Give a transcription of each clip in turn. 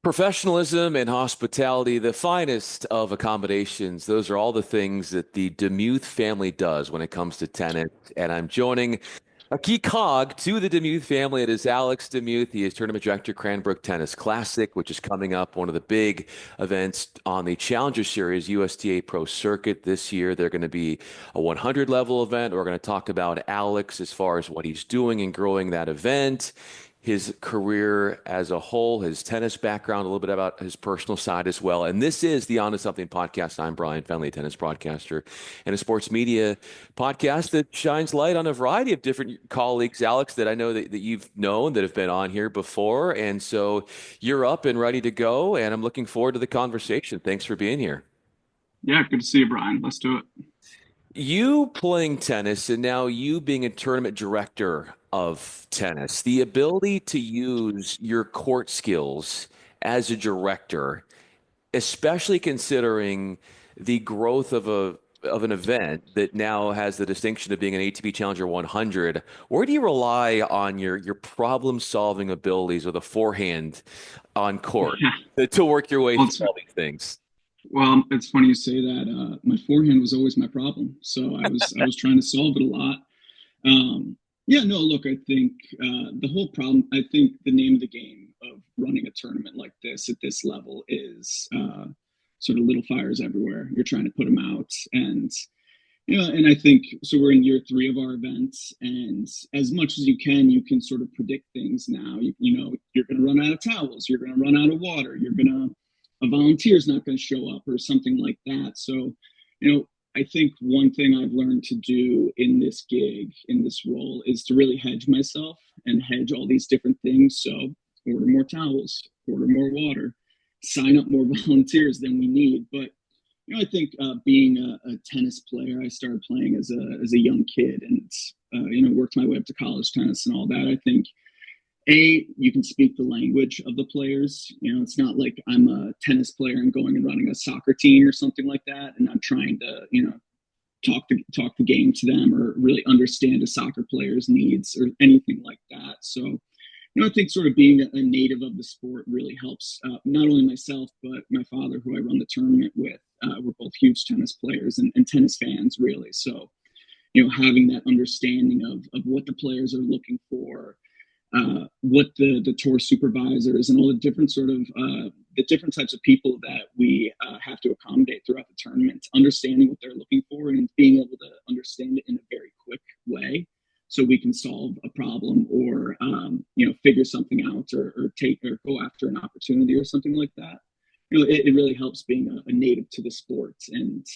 Professionalism and hospitality, the finest of accommodations. Those are all the things that the DeMuth family does when it comes to tennis. And I'm joining a key cog to the DeMuth family. It is Alex DeMuth. He is tournament director, Cranbrook Tennis Classic, which is coming up, one of the big events on the Challenger Series USTA Pro Circuit this year. They're going to be a 100 level event. We're going to talk about Alex as far as what he's doing and growing that event, his career as a whole, his tennis background, a little bit about his personal side as well. And this is the On to Something podcast. I'm Bryan Fenley, tennis broadcaster and a sports media podcast that shines light on a variety of different colleagues, Alex, that I know that you've known that have been on here before. And so you're up and ready to go. And I'm looking forward to the conversation. Thanks for being here. Yeah, good to see you, Brian. Let's do it. You playing tennis and now you being a tournament director of tennis, the ability to use your court skills as a director, especially considering the growth of an event that now has the distinction of being an ATP Challenger 100. Where do you rely on your problem solving abilities with a forehand on court Yeah. to work your way Well, through it's all these things? it's funny you say that. My forehand was always my problem, so I was trying to solve it a lot. Yeah, no, look, I think the whole problem. I think the name of the game of running a tournament like this at this level is sort of little fires everywhere. You're trying to put them out, and and I think so. We're in year three of our events, and as much as you can sort of predict things now. You know, you're going to run out of towels, you're going to run out of water, you're going to a volunteer's not going to show up or something like that. So, I think one thing I've learned to do in this gig, in this role, is to really hedge myself and hedge all these different things. So, order more towels, order more water, sign up more volunteers than we need. But I think being a tennis player, I started playing as a young kid, and worked my way up to college tennis and all that. I think you can speak the language of the players. It's not like I'm a tennis player and going and running a soccer team or something like that, and I'm trying to talk the game to them or really understand a soccer player's needs or anything like that. So I think sort of being a native of the sport really helps not only myself, but my father, who I run the tournament with. We're both huge tennis players and tennis fans, really. So, having that understanding of what the players are looking for, what the tour supervisors and all the different the different types of people that we have to accommodate throughout the tournament, understanding what they're looking for and being able to understand it in a very quick way so we can solve a problem or figure something out or take or go after an opportunity or something like that. It really helps being a native to the sport and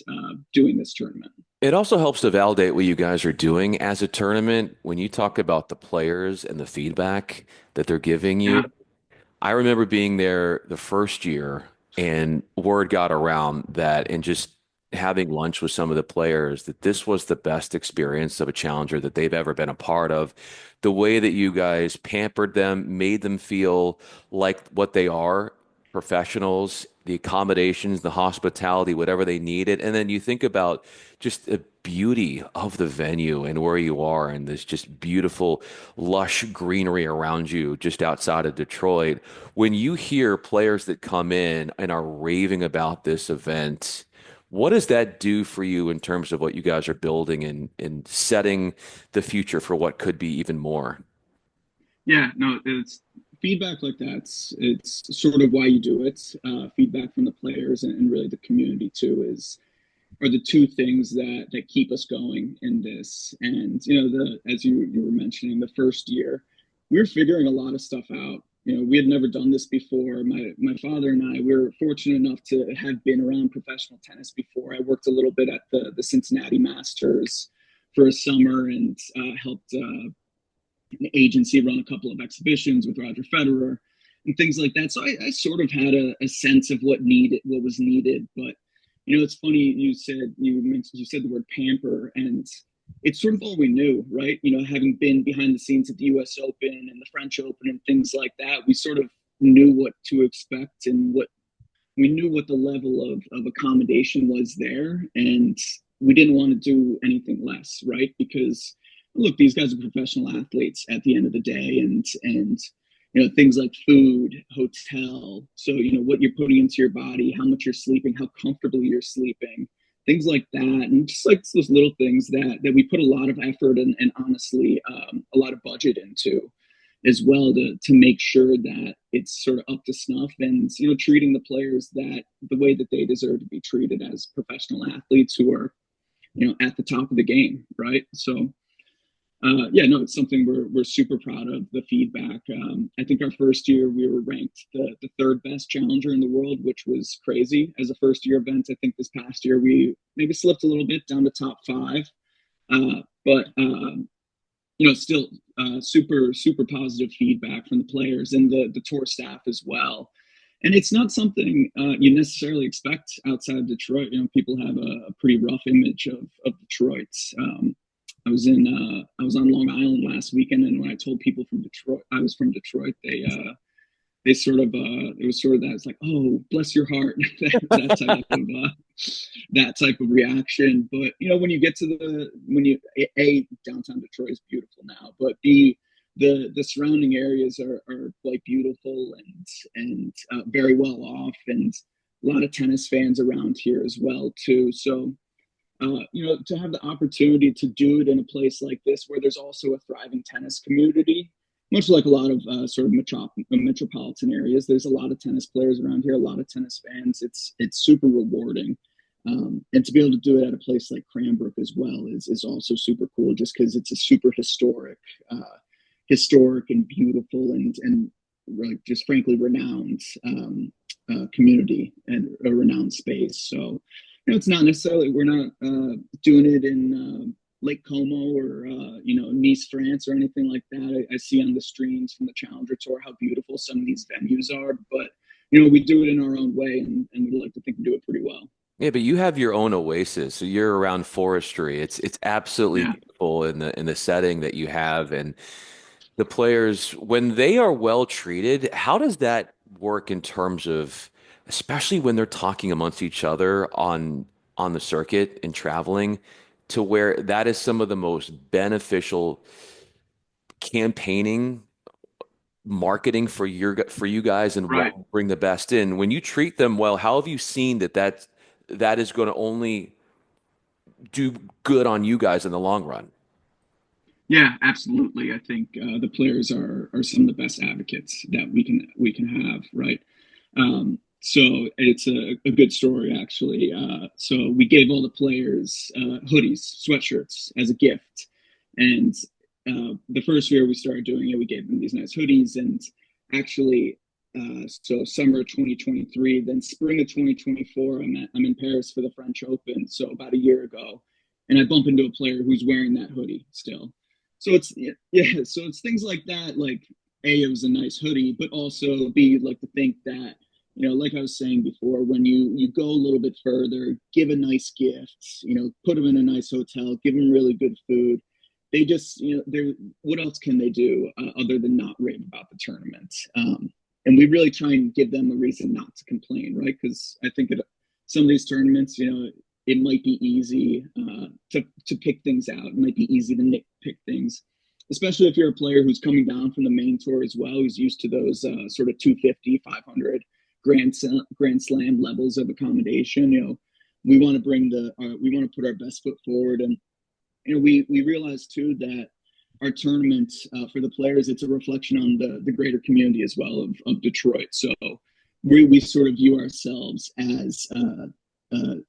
doing this tournament. It also helps to validate what you guys are doing as a tournament. When you talk about the players and the feedback that they're giving you, Yeah, I remember being there the first year and word got around that, and just having lunch with some of the players, that this was the best experience of a challenger that they've ever been a part of. The way that you guys pampered them, made them feel like what they are, professionals, the accommodations, the hospitality, whatever they needed. And then you think about just the beauty of the venue and where you are, and this just beautiful, lush greenery around you just outside of Detroit. When you hear players that come in and are raving about this event, what does that do for you in terms of what you guys are building and setting the future for what could be even more? yeah, no, it's feedback like that. It's sort of why you do it. Feedback from the players and really the community too are the two things that keep us going in this. And the as you were mentioning, the first year we were figuring a lot of stuff out. We had never done this before. My father and I, we were fortunate enough to have been around professional tennis before. I worked a little bit at the Cincinnati Masters for a summer and helped an agency run a couple of exhibitions with Roger Federer and things like that. So I sort of had a sense of what was needed. But it's funny you said the word pamper, and it's sort of all we knew, right? Having been behind the scenes at the U.S. Open and the French Open and things like that, we sort of knew what to expect and we knew what the level of accommodation was there, and we didn't want to do anything less, right? Because look, these guys are professional athletes at the end of the day, and things like food, hotel. So, what you're putting into your body, how much you're sleeping, how comfortably you're sleeping, things like that. And just like those little things that we put a lot of effort and honestly, a lot of budget into as well to make sure that it's sort of up to snuff and, treating the players the way that they deserve to be treated as professional athletes who are, at the top of the game. Right. So, yeah, no, it's something we're super proud of the feedback. I think our first year we were ranked the third best challenger in the world, which was crazy as a first year event. I think this past year we maybe slipped a little bit down to top five, but still super positive feedback from the players and the tour staff as well. And it's not something you necessarily expect outside of Detroit. People have a pretty rough image of Detroit. I was on Long Island last weekend, and when I told people from Detroit I was from Detroit, they sort of it was sort of that. It's like, oh, bless your heart, that type of reaction. But when you get to when you downtown Detroit is beautiful now, but the surrounding areas are like beautiful and very well off, and a lot of tennis fans around here as well too. So to have the opportunity to do it in a place like this where there's also a thriving tennis community, much like a lot of sort of metropolitan areas, there's a lot of tennis players around here, a lot of tennis fans. It's super rewarding. And to be able to do it at a place like Cranbrook as well is also super cool, just because it's a super historic and beautiful and like just frankly renowned community and a renowned space. So it's not necessarily, we're not doing it in Lake Como or Nice, France, or anything like that. I see on the streams from the Challenger Tour how beautiful some of these venues are, but we do it in our own way, and we like to think we do it pretty well. Yeah, but you have your own oasis. So you're around forestry. It's absolutely Yeah, beautiful in the setting that you have. And the players, when they are well treated, how does that work in terms of, especially when they're talking amongst each other on the circuit and traveling, to where that is some of the most beneficial campaigning, marketing for you guys and why right. you bring the best in. When you treat them well, how have you seen that is going to only do good on you guys in the long run? Yeah, absolutely. I think the players are some of the best advocates that we can have, right? So it's a good story actually. So we gave all the players hoodies, sweatshirts as a gift, and the first year we started doing it, we gave them these nice hoodies, and actually, so summer of 2023, then spring of 2024, I'm in Paris for the French Open, so about a year ago, and I bump into a player who's wearing that hoodie still. So it's yeah, so it's things like that, like A, it was a nice hoodie, but also B, like to think that, like I was saying before, when you go a little bit further, give a nice gift, put them in a nice hotel, give them really good food. They just, they're, what else can they do other than not rave about the tournament? And we really try and give them a reason not to complain, right? Because I think at some of these tournaments, it might be easy to pick things out. It might be easy to nitpick things, especially if you're a player who's coming down from the main tour as well, who's used to those sort of 250, 500 Grand Slam levels of accommodation. We want to we want to put our best foot forward, and we realize too that our tournament for the players, it's a reflection on the greater community as well of Detroit. So we sort of view ourselves as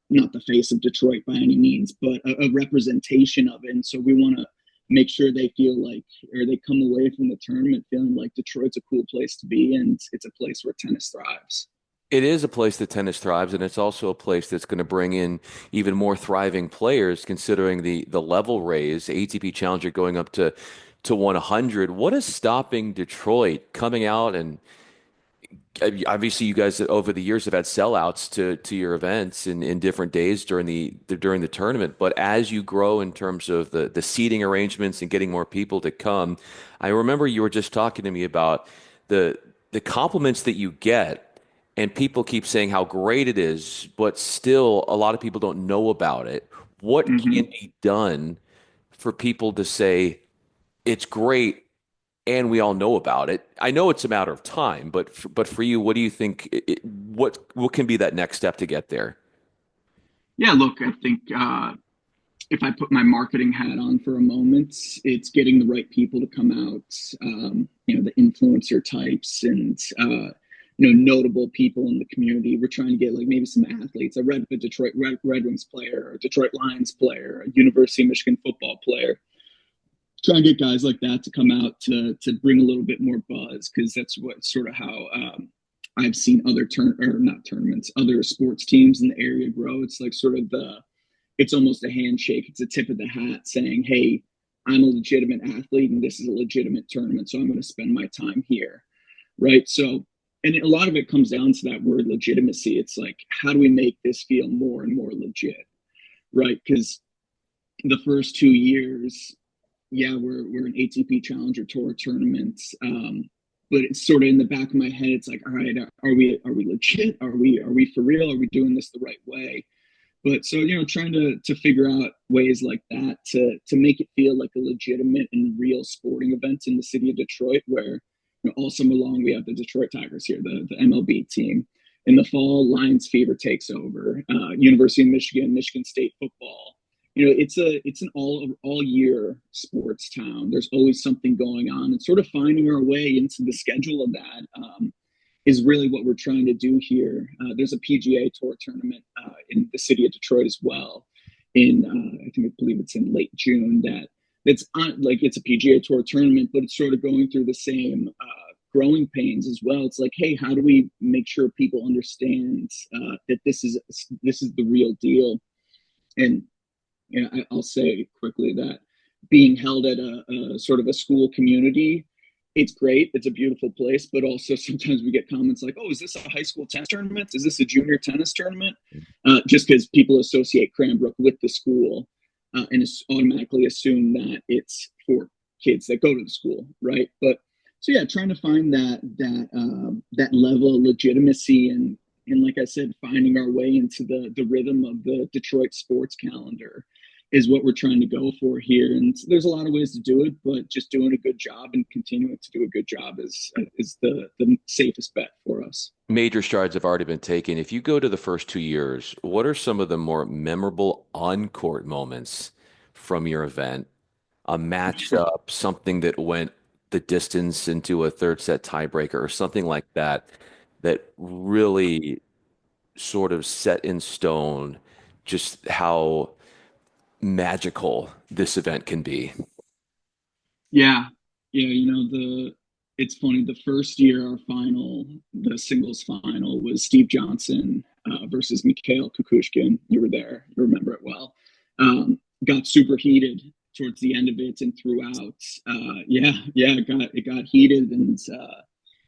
not the face of Detroit by any means, but a representation of it. And so we want to make sure they feel like, or they come away from the tournament feeling like Detroit's a cool place to be, and it's a place where tennis thrives. It is a place that tennis thrives, and it's also a place that's going to bring in even more thriving players, considering the level raise, ATP Challenger going up to 100. What is stopping Detroit coming out? And obviously, you guys over the years have had sellouts to your events in different days during the tournament. But as you grow in terms of the seating arrangements and getting more people to come, I remember you were just talking to me about the compliments that you get. And people keep saying how great it is, but still a lot of people don't know about it. What can Mm-hmm. be done for people to say it's great, and we all know about it. I know it's a matter of time, but for you, what do you think? What can be that next step to get there? Yeah, look, I think if I put my marketing hat on for a moment, it's getting the right people to come out, the influencer types and, notable people in the community. We're trying to get like maybe some athletes. I read a Detroit Red Wings player, a Detroit Lions player, a University of Michigan football player. Try and get guys like that to come out to bring a little bit more buzz, because that's what sort of how I've seen other not tournaments, other sports teams in the area grow. It's like sort of it's almost a handshake. It's a tip of the hat saying, hey, I'm a legitimate athlete and this is a legitimate tournament, so I'm going to spend my time here. Right. So, and a lot of it comes down to that word legitimacy. It's like, how do we make this feel more and more legit? Right. Because the first 2 years, yeah, we're an ATP Challenger Tour tournament. But it's sort of in the back of my head. It's like, all right, are we legit? Are we for real? Are we doing this the right way? But so, trying to figure out ways like that to make it feel like a legitimate and real sporting event in the city of Detroit, where all summer long we have the Detroit Tigers here, the MLB team. In the fall, Lions fever takes over. University of Michigan, Michigan State football. It's an all year sports town. There's always something going on, and sort of finding our way into the schedule of that. Is really what we're trying to do here. There's a PGA Tour tournament in the city of Detroit as well. I believe it's in late June. That's on, like, it's a PGA Tour tournament, but it's sort of going through the same growing pains as well. It's like, hey, how do we make sure people understand that this is the real deal? And I'll say quickly that being held at a sort of a school community, it's great. It's a beautiful place, but also sometimes we get comments like, "Oh, is this a high school tennis tournament? Is this a junior tennis tournament?" Just because people associate Cranbrook with the school and automatically assume that it's for kids that go to the school, right? But so yeah, trying to find that level of legitimacy and like I said, finding our way into the rhythm of the Detroit sports calendar is what we're trying to go for here. And there's a lot of ways to do it, but just doing a good job and continuing to do a good job is the safest bet for us. Major strides have already been taken. If you go to the first 2 years, what are some of the more memorable on-court moments from your event? A matchup, something that went the distance into a third set tiebreaker, or something like that, that really sort of set in stone just how magical this event can be. Yeah, yeah. It's funny. The first year, our final, the singles final, was Steve Johnson versus Mikhail Kukushkin. You were there. You remember it well. Got super heated towards the end of it and throughout. Yeah, it got heated, and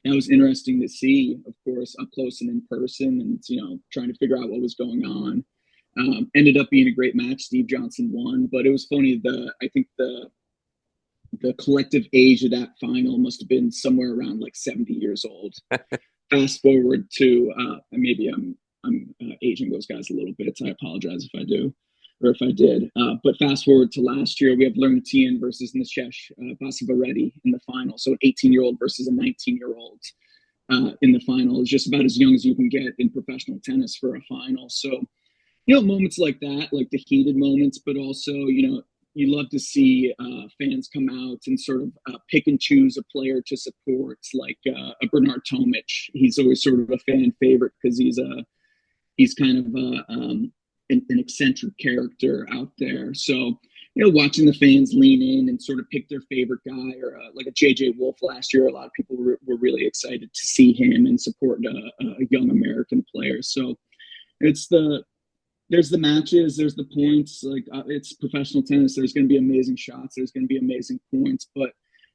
that was interesting to see, of course, up close and in person, and trying to figure out what was going on. Ended up being a great match. Steve Johnson won, but it was funny. I think the collective age of that final must have been somewhere around like 70 years old. Fast forward to maybe I'm aging those guys a little bit, so I apologize if I do or if I did. But fast forward to last year, we have Lermatian versus Nishesh Basavareddy in the final. So an 18-year-old versus a 19-year-old in the final is just about as young as you can get in professional tennis for a final. So moments like that, like the heated moments, but also you love to see fans come out and sort of pick and choose a player to support, like a Bernard Tomic. He's always sort of a fan favorite because he's kind of an eccentric character out there. So, watching the fans lean in and sort of pick their favorite guy, or like a JJ Wolf last year, a lot of people were really excited to see him and support a young American player. So there's the matches, there's the points. Like it's professional tennis. There's going to be amazing shots. There's going to be amazing points. But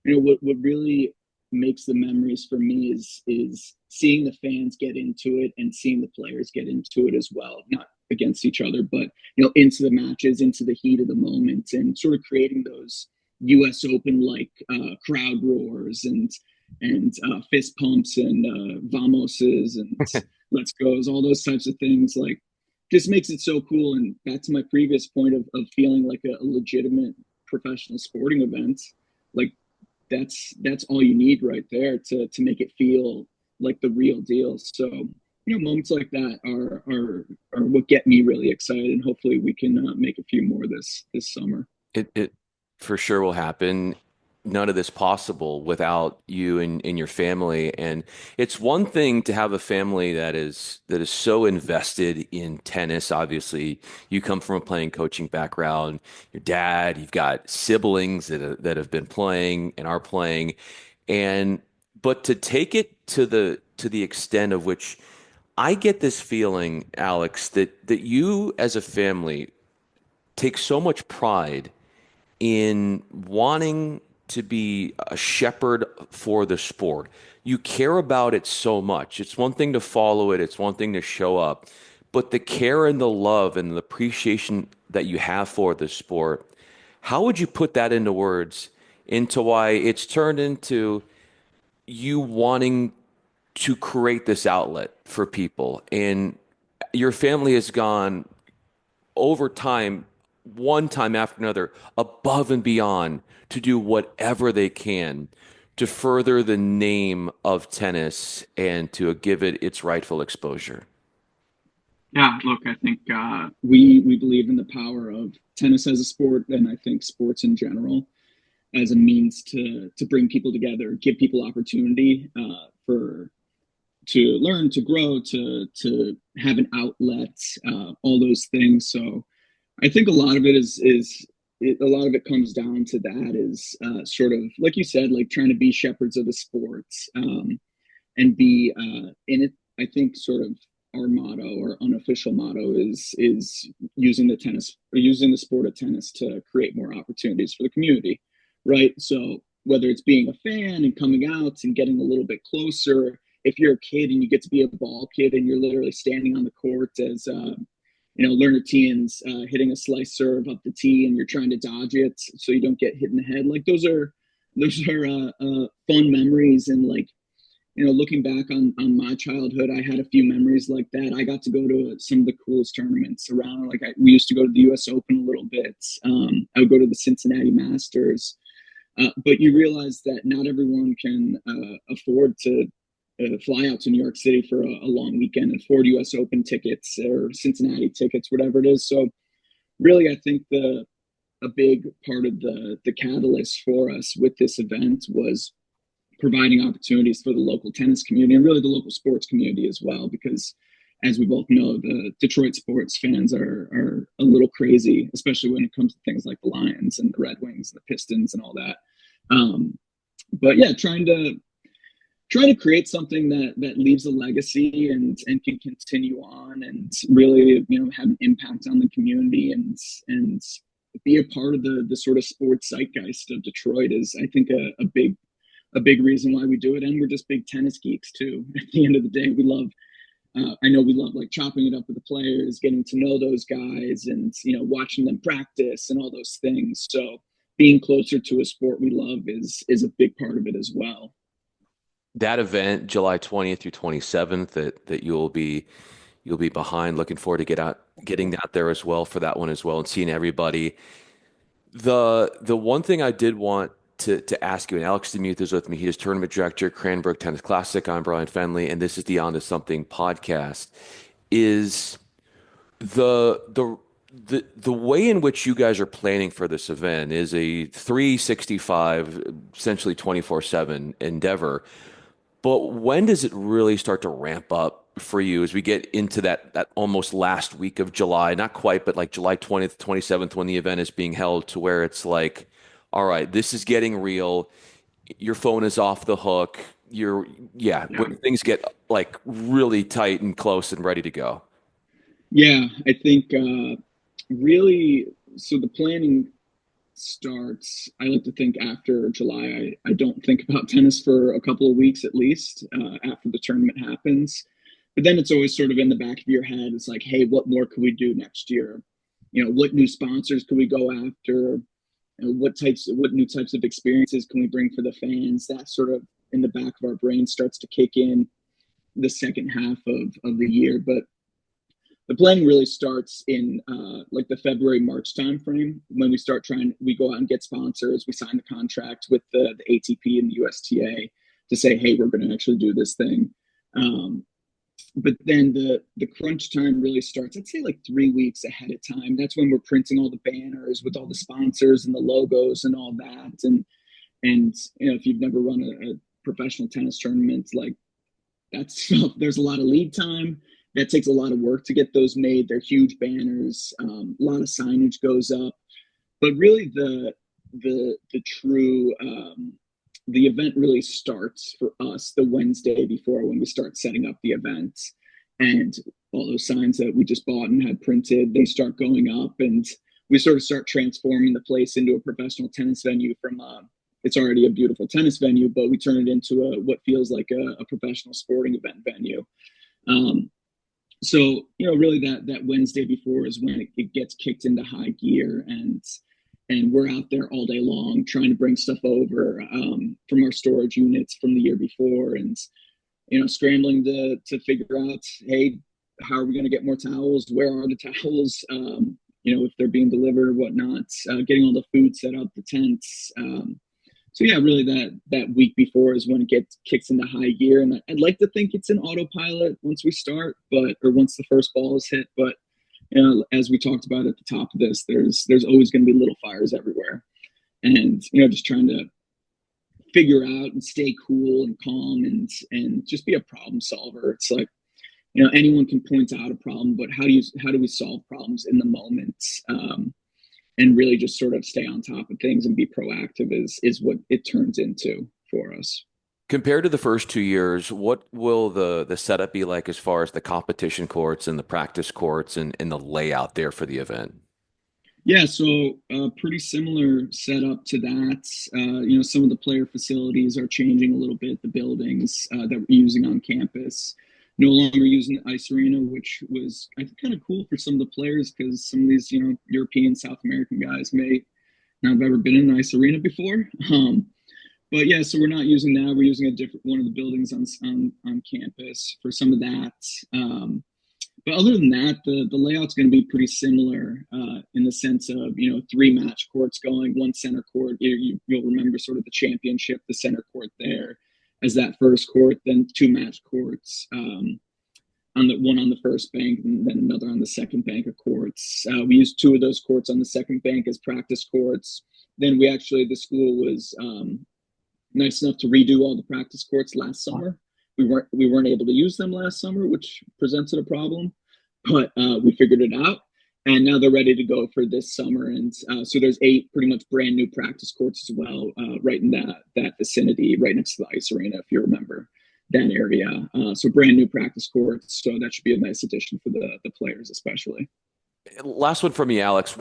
what really makes the memories for me is seeing the fans get into it and seeing the players get into it as well. Not against each other, but into the matches, into the heat of the moment, and sort of creating those U.S. Open like crowd roars and fist pumps and vamoses and let's goes, all those types of things. Like, just makes it so cool. And back to my previous point of feeling like a legitimate professional sporting event, like that's all you need right there to make it feel like the real deal. So, moments like that are what get me really excited, and hopefully we can make a few more this summer. It for sure will happen. None of this possible without you and your family. And it's one thing to have a family that is so invested in tennis. Obviously, you come from a playing coaching background. Your dad, you've got siblings that have been playing and are playing. And but to take it to the extent of which I get this feeling, Alex, that you as a family take so much pride in wanting to be a shepherd for the sport. You care about it so much. It's one thing to follow it, it's one thing to show up, but the care and the love and the appreciation that you have for the sport, how would you put that into words into why it's turned into you wanting to create this outlet for people? And your family has gone over time, one time after another, above and beyond to do whatever they can to further the name of tennis and to give it its rightful exposure. Yeah, look, I think we believe in the power of tennis as a sport, and I think sports in general as a means to bring people together, give people opportunity for to learn, to grow, to have an outlet, all those things. So I think a lot of it a lot of it comes down to that is sort of like you said, like trying to be shepherds of the sports, and be in it. I think sort of our motto or unofficial motto is using the tennis or using the sport of tennis to create more opportunities for the community, right? So whether it's being a fan and coming out and getting a little bit closer, if you're a kid and you get to be a ball kid and you're literally standing on the court as Lerner Tien's hitting a slice serve up the tee and you're trying to dodge it so you don't get hit in the head. Like those are fun memories. And like, looking back on my childhood, I had a few memories like that. I got to go to some of the coolest tournaments around. Like we used to go to the U.S. Open a little bit. I would go to the Cincinnati Masters. But you realize that not everyone can afford to fly out to New York City for a long weekend and afford U.S. Open tickets or Cincinnati tickets, whatever it is. So really, I think a big part of the catalyst for us with this event was providing opportunities for the local tennis community and really the local sports community as well, because as we both know, the Detroit sports fans are a little crazy, especially when it comes to things like the Lions and the Red Wings and the Pistons and all that. But yeah, trying to create something that leaves a legacy and can continue on and really have an impact on the community and be a part of the sort of sports zeitgeist of Detroit is, I think, a big reason why we do it. And we're just big tennis geeks too. At the end of the day, we love I know we love like chopping it up with the players, getting to know those guys and watching them practice and all those things. So being closer to a sport we love is a big part of it as well. That event, July 20th through 27th, that you'll be behind. Looking forward to getting out there as well for that one as well and seeing everybody. The one thing I did want to ask you, and Alex DeMuth is with me. He is tournament director, Cranbrook Tennis Classic. I'm Bryan Fenley, and this is the On to Something podcast. Is the way in which you guys are planning for this event is a 365, essentially 24/7 endeavor. But when does it really start to ramp up for you as we get into that almost last week of July? Not quite, but like July 20th, 27th, when the event is being held, to where it's like, all right, this is getting real. Your phone is off the hook. Yeah, Yeah. when things get like really tight and close and ready to go. Yeah, I think really, so the planning starts, I like to think after July. I don't think about tennis for a couple of weeks at least after the tournament happens. But then it's always sort of in the back of your head. It's like, hey, what more could we do next year? What new sponsors could we go after? What new types of experiences can we bring for the fans? That sort of in the back of our brain starts to kick in the second half of the year. But the planning really starts in like the February, March timeframe when we go out and get sponsors. We sign the contract with the ATP and the USTA to say, hey, we're going to actually do this thing. But then the crunch time really starts, I'd say like 3 weeks ahead of time. That's when we're printing all the banners with all the sponsors and the logos and all that. And if you've never run a professional tennis tournament, like that's there's a lot of lead time. That takes a lot of work to get those made. They're huge banners. A lot of signage goes up. But really the true the event really starts for us the Wednesday before, when we start setting up the event, and all those signs that we just bought and had printed, they start going up, and we sort of start transforming the place into a professional tennis venue from it's already a beautiful tennis venue, but we turn it into what feels like a professional sporting event venue. So, really that Wednesday before is when it gets kicked into high gear, and we're out there all day long trying to bring stuff over from our storage units from the year before, and scrambling to figure out, hey, how are we going to get more towels? Where are the towels? If they're being delivered or whatnot. Getting all the food set up, the tents. So yeah, really that week before is when it kicks into high gear, and I'd like to think it's an autopilot once we start, or once the first ball is hit, but. As we talked about at the top of this, there's always going to be little fires everywhere, and just trying to figure out and stay cool and calm and just be a problem solver. It's like anyone can point out a problem, but how do we solve problems in the moment, and really just sort of stay on top of things and be proactive is what it turns into for us. Compared to the first 2 years, what will the setup be like as far as the competition courts and the practice courts and the layout there for the event? Yeah, so pretty similar setup to that. Some of the player facilities are changing a little bit. The buildings that we're using on campus, no longer using the ice arena, which was, I think, kind of cool for some of the players, because some of these European, South American guys may not have ever been in an ice arena before. But yeah, so we're not using that. We're using a different one of the buildings on campus for some of that. But other than that, the layout's going to be pretty similar in the sense of 3 match courts going, 1 center court. You'll remember sort of the championship, the center court there as that first court, then 2 match courts, one on the first bank and then another on the second bank of courts. We used 2 of those courts on the second bank as practice courts. Then the school was nice enough to redo all the practice courts last summer. We weren't able to use them last summer, which presented a problem, but we figured it out, and now they're ready to go for this summer. And so there's 8 pretty much brand new practice courts as well, right in that vicinity, right next to the ice arena, if you remember that area. So brand new practice courts. So that should be a nice addition for the players, especially. Last one for me, Alex.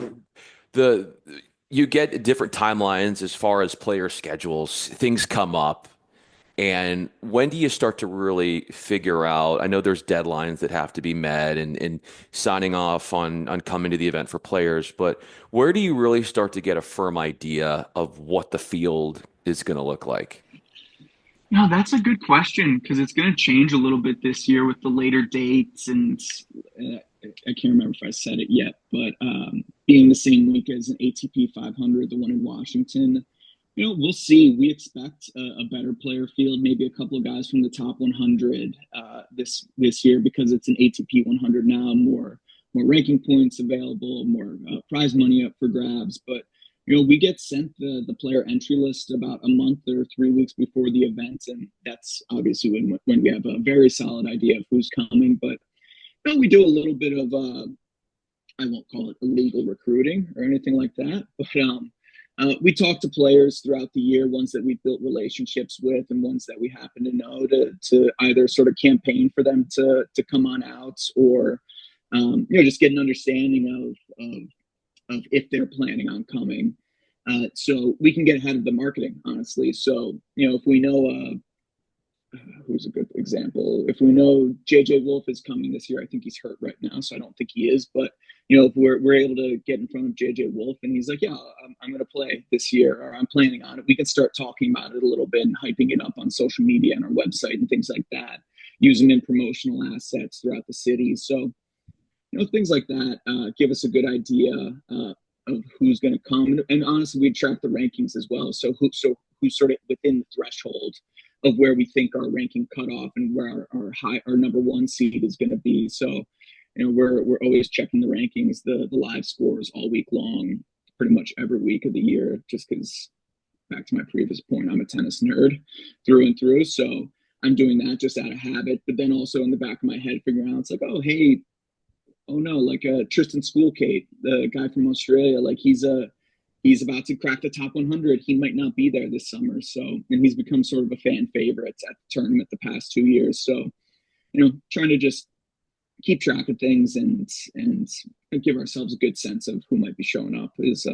You get different timelines as far as player schedules. Things come up. And when do you start to really figure out? I know there's deadlines that have to be met and signing off on coming to the event for players, but where do you really start to get a firm idea of what the field is going to look like? No, that's a good question, because it's going to change a little bit this year with the later dates. And I can't remember if I said it yet, but being the same week as an ATP 500, the one in Washington, we'll see. We expect a better player field, maybe a couple of guys from the top 100 this year, because it's an ATP 100 now, more ranking points available, more prize money up for grabs. But we get sent the player entry list about a month or 3 weeks before the event, and that's obviously when we have a very solid idea of who's coming. But we do a little bit of I won't call it illegal recruiting or anything like that, but we talk to players throughout the year, ones that we've built relationships with and ones that we happen to know, to either sort of campaign for them to come on out, or just get an understanding of if they're planning on coming. So we can get ahead of the marketing, honestly. So, if we know who's a good example, if we know JJ Wolf is coming this year, I think he's hurt right now, so I don't think he is. But if we're able to get in front of JJ Wolf and he's like, yeah, I'm going to play this year, or I'm planning on it, we can start talking about it a little bit and hyping it up on social media and our website and things like that, using in promotional assets throughout the city. So things like that give us a good idea of who's going to come. And honestly, we track the rankings as well. So who's sort of within the threshold of where we think our ranking cutoff and where our number one seed is going to be. So, we're always checking the rankings, the live scores all week long, pretty much every week of the year, just because, back to my previous point, I'm a tennis nerd through and through. So I'm doing that just out of habit, but then also in the back of my head, figuring out it's like, oh, hey, oh no, like Tristan Schoolkate, the guy from Australia, like he's about to crack the top 100. He might not be there this summer, so and he's become sort of a fan favorite at the tournament the past 2 years. So trying to just keep track of things and give ourselves a good sense of who might be showing up is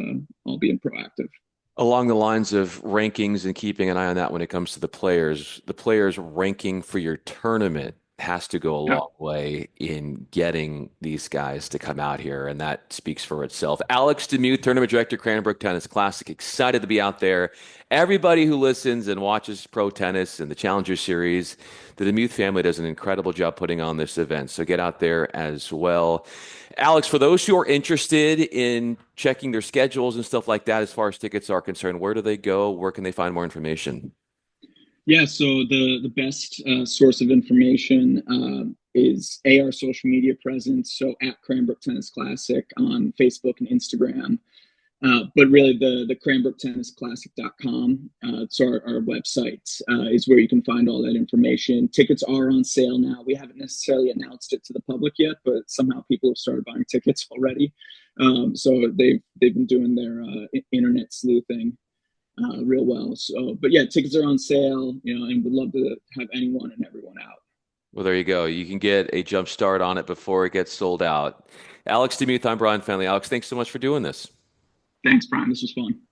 all being proactive. Along the lines of rankings and keeping an eye on that when it comes to the players ranking for your tournament has to go a Yeah. long way in getting these guys to come out here, and that speaks for itself. Alex DeMuth, tournament director, Cranbrook Tennis Classic, excited to be out there. Everybody who listens and watches pro tennis and the Challenger Series, the DeMuth family does an incredible job putting on this event, so get out there as well. Alex, for those who are interested in checking their schedules and stuff like that, as far as tickets are concerned, where do they go? Where can they find more information? Yeah, so the best source of information is our social media presence. So at Cranbrook Tennis Classic on Facebook and Instagram. But really, the CranbrookTennisClassic.com, it's our website, is where you can find all that information. Tickets are on sale now. We haven't necessarily announced it to the public yet, but somehow people have started buying tickets already. So they've been doing their internet sleuthing real well. So, but yeah, tickets are on sale, and would love to have anyone and everyone out. Well, there you go. You can get a jump start on it before it gets sold out. Alex DeMuth, I'm Bryan Fenley. Alex, thanks so much for doing this. Thanks, Brian. This was fun.